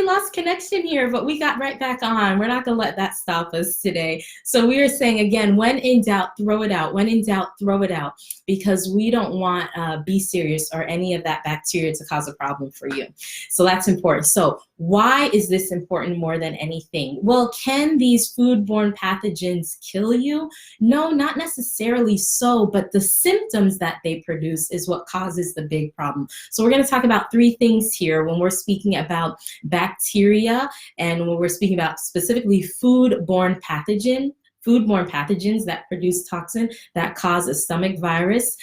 lost connection here, but we got right back on. We're not going to let that stop us today. So we were saying, again, when in doubt, throw it out. When in doubt, throw it out, because we don't want B series or any of that bacteria to cause a problem for you. So that's important. So why is this important more than anything? Well, can these foodborne pathogens kill you? No, not necessarily so, but the symptoms that they produce is what causes the big problem. So we're going to talk about three things here when we're speaking about bacteria and when we're speaking about specifically foodborne pathogens that produce toxin that cause a stomach virus.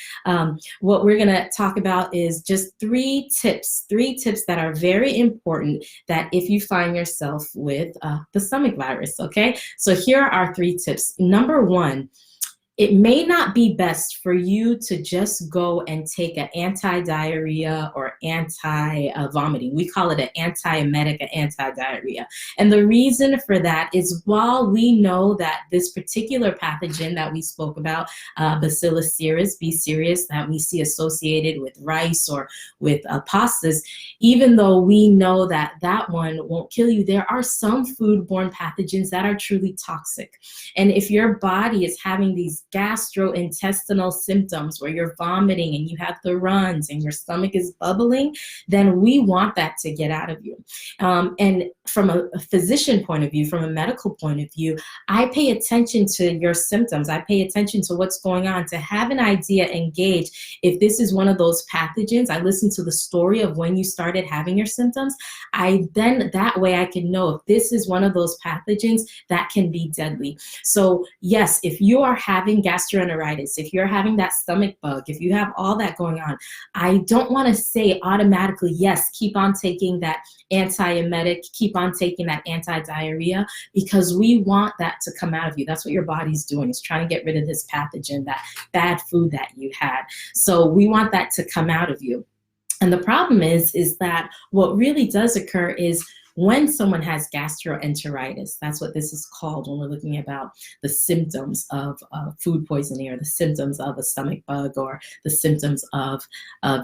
What we're going to talk about is just three tips that are very important that if you find yourself with the stomach virus, okay? So here are our three tips. Number one, it may not be best for you to just go and take an anti-diarrhea or anti-vomiting. We call it an antiemetic, an anti-diarrhea. And the reason for that is while we know that this particular pathogen that we spoke about, Bacillus cereus, B cereus, that we see associated with rice or with pastas, even though we know that that one won't kill you, there are some foodborne pathogens that are truly toxic. And if your body is having these gastrointestinal symptoms where you're vomiting and you have the runs and your stomach is bubbling, then we want that to get out of you. And from a physician point of view, from a medical point of view, I pay attention to your symptoms. I pay attention to what's going on to have an idea and gauge if this is one of those pathogens. I listen to the story of when you started having your symptoms. That way I can know if this is one of those pathogens that can be deadly. So yes, if you are having gastroenteritis, if you're having that stomach bug, if you have all that going on, I don't want to say automatically, yes, keep on taking that antiemetic, keep on taking that anti-diarrhea, because we want that to come out of you. That's what your body's doing, is trying to get rid of this pathogen, that bad food that you had. So we want that to come out of you. And the problem is that what really does occur is when someone has gastroenteritis, that's what this is called when we're looking about the symptoms of food poisoning or the symptoms of a stomach bug or the symptoms of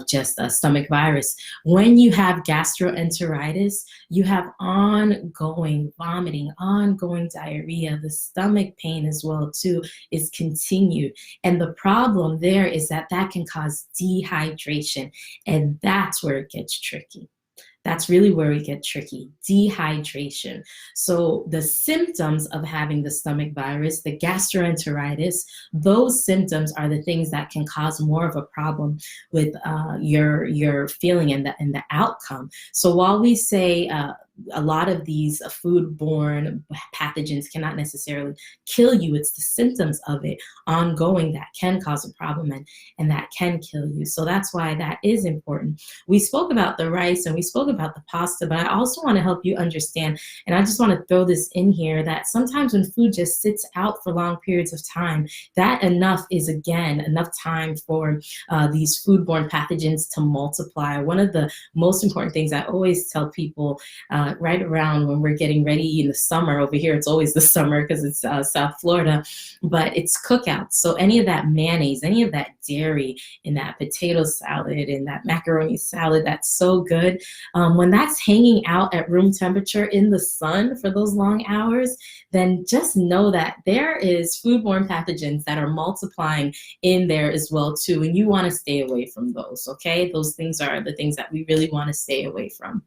just a stomach virus. When you have gastroenteritis, you have ongoing vomiting, ongoing diarrhea. The stomach pain as well too is continued. And the problem there is that can cause dehydration, and that's where it gets tricky. That's really where we get tricky, dehydration. So the symptoms of having the stomach virus, the gastroenteritis, those symptoms are the things that can cause more of a problem with your feeling and the outcome. So while we say a lot of these foodborne pathogens cannot necessarily kill you, it's the symptoms of it ongoing that can cause a problem and that can kill you. So that's why that is important. We spoke about the rice and we spoke about the pasta, but I also want to help you understand, and I just want to throw this in here, that sometimes when food just sits out for long periods of time, that is again enough time for these foodborne pathogens to multiply. One of the most important things I always tell people right around when we're getting ready in the summer, over here it's always the summer because it's South Florida, but it's cookouts. So any of that mayonnaise, any of that dairy in that potato salad, in that macaroni salad, that's so good. When that's hanging out at room temperature in the sun for those long hours, then just know that there is foodborne pathogens that are multiplying in there as well too, and you want to stay away from those, okay? Those things are the things that we really want to stay away from.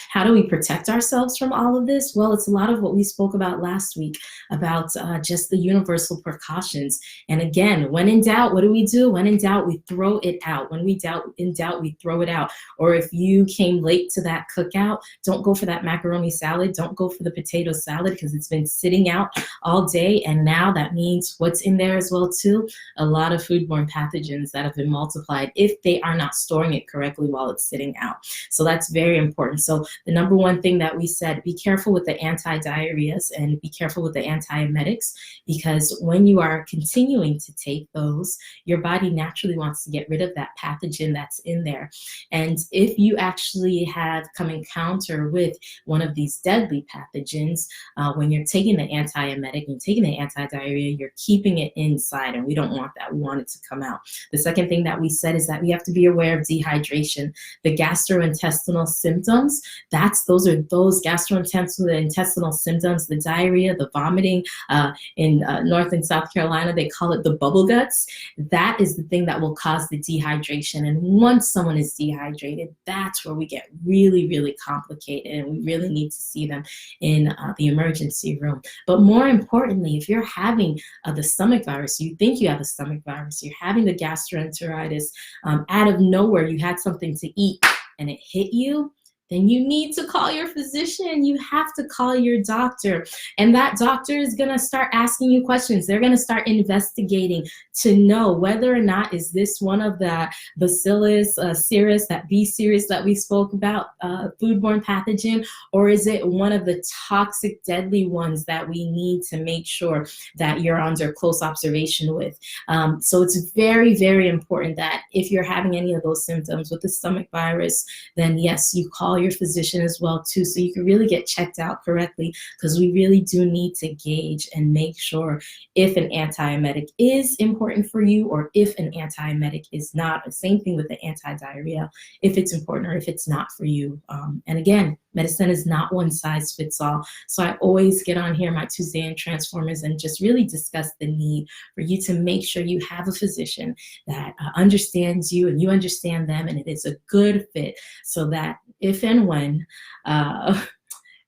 How do we protect ourselves from all of this? Well, it's a lot of what we spoke about last week about just the universal precautions. And again, when in doubt, what do we do? When in doubt, we throw it out. When in doubt, we throw it out. Or if you came late to that cookout, don't go for that macaroni salad. Don't go for the potato salad because it's been sitting out all day. And now that means what's in there as well too? A lot of foodborne pathogens that have been multiplied if they are not storing it correctly while it's sitting out. So that's very important. So the number one thing that we said, be careful with the anti-diarrheas and be careful with the antiemetics, because when you are continuing to take those, your body naturally wants to get rid of that pathogen that's in there. And if you actually have come encounter with one of these deadly pathogens, when you're taking the antiemetic and taking the anti-diarrhea, you're keeping it inside, and we don't want that. We want it to come out. The second thing that we said is that we have to be aware of dehydration. The gastrointestinal symptoms those are those gastrointestinal symptoms, the diarrhea, the vomiting. In North and South Carolina, they call it the bubble guts. That is the thing that will cause the dehydration. And once someone is dehydrated, that's where we get really, really complicated, and we really need to see them in the emergency room. But more importantly, if you're having the stomach virus, you think you have a stomach virus, you're having the gastroenteritis, out of nowhere, you had something to eat and it hit you, then you need to call your physician. You have to call your doctor. And that doctor is going to start asking you questions. They're going to start investigating to know whether or not is this one of the bacillus cereus, that B series that we spoke about, foodborne pathogen, or is it one of the toxic, deadly ones that we need to make sure that you're under close observation with. So it's very, very important that if you're having any of those symptoms with the stomach virus, then yes, you call your physician as well too, so you can really get checked out correctly, because we really do need to gauge and make sure if an antiemetic is important for you or if an antiemetic is not. The same thing with the anti-diarrhea, if it's important or if it's not for you. And again, medicine is not one size fits all. So I always get on here, my Tuesday in Transformers, and just really discuss the need for you to make sure you have a physician that understands you and you understand them, and it is a good fit, so that if and when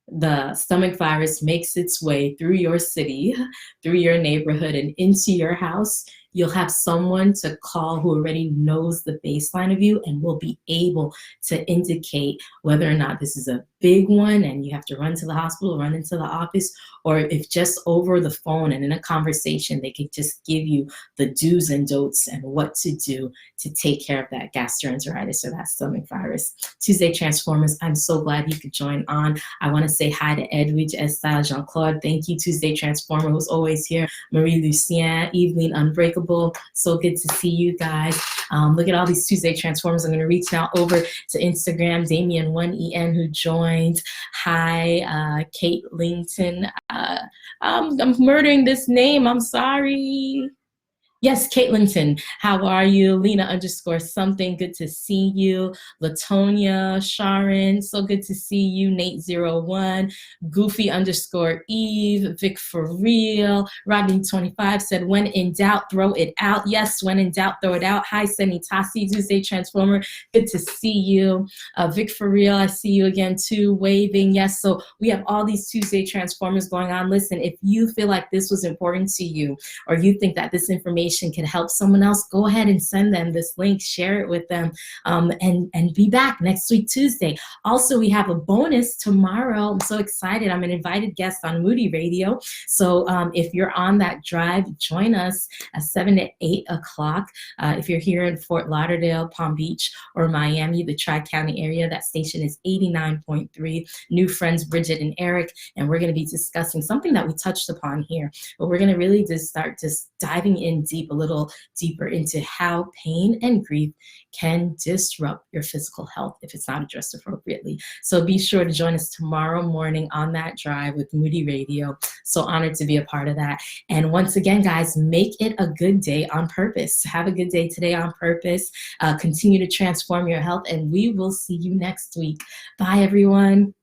the stomach virus makes its way through your city, through your neighborhood, and into your house, you'll have someone to call who already knows the baseline of you and will be able to indicate whether or not this is a big one and you have to run to the hospital, run into the office, or if just over the phone and in a conversation, they could just give you the do's and don'ts and what to do to take care of that gastroenteritis or that stomach virus. Tuesday Transformers, I'm so glad you could join on. I want to say hi to Edwidge, Estelle, Jean-Claude. Thank you, Tuesday Transformer, who's always here. Marie-Lucien, Evelyn Unbreakable. So good to see you guys. Look at all these Tuesday Transformers. I'm going to reach now over to Instagram. Damien1EN, who joined. Hi, Kate Linton. I'm murdering this name. I'm sorry. Yes, Caitlinton, how are you? Lena _ something, good to see you. Latonia, Sharon, so good to see you. Nate01, Goofy _ Eve, Vic for real. Rodney25 said, when in doubt, throw it out. Yes, when in doubt, throw it out. Hi, Senitasi, Tuesday Transformer, good to see you. Vic for real, I see you again too, waving. Yes, so we have all these Tuesday Transformers going on. Listen, if you feel like this was important to you, or you think that this information can help someone else, go ahead and send them this link, share it with them, and be back next week, Tuesday. Also, we have a bonus tomorrow. I'm so excited. I'm an invited guest on Moody Radio. So if you're on that drive, join us at 7 to 8 o'clock. If you're here in Fort Lauderdale, Palm Beach, or Miami, the Tri-County area, that station is 89.3. New friends, Bridget and Eric, and we're going to be discussing something that we touched upon here, but we're going to really just start diving in deep, a little deeper into how pain and grief can disrupt your physical health if it's not addressed appropriately. So be sure to join us tomorrow morning on that drive with Moody Radio. So honored to be a part of that. And once again, guys, make it a good day on purpose. Have a good day today on purpose. Continue to transform your health, and we will see you next week. Bye, everyone.